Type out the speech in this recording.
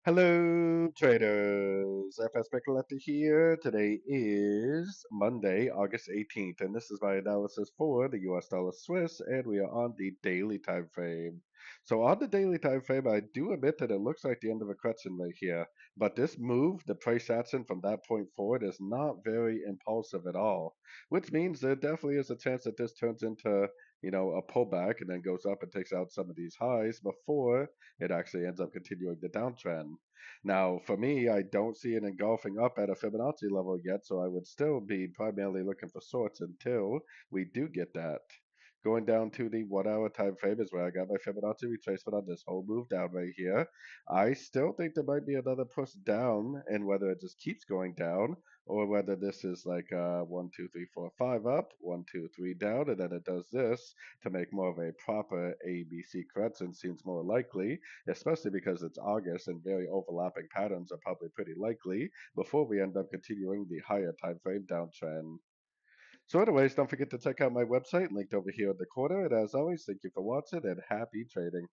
Hello, traders. FX Pip Collector here. Today is Monday, August 18th, and this is my analysis for the US dollar Swiss, and we are on the daily time frame. So on the daily time frame, I do admit that it looks like the end of a correction right here, but this move, the price action from that point forward, is not very impulsive at all, which means there definitely is a chance that this turns into a pullback and then goes up and takes out some of these highs before it actually ends up continuing the downtrend. Now, for me, I don't see it engulfing up at a Fibonacci level yet, so I would still be primarily looking for sorts until we do get that. Going down to the 1 hour time frame is where I got my Fibonacci retracement on this whole move down right here. I still think there might be another push down, and whether it just keeps going down or whether this is like 1, 2, 3, 4, 5 up, 1, 2, 3 down, and then it does this to make more of a proper ABC correction seems more likely, especially because it's August and very overlapping patterns are probably pretty likely before we end up continuing the higher time frame downtrend. So anyways, don't forget to check out my website linked over here in the corner. And as always, thank you for watching and happy trading.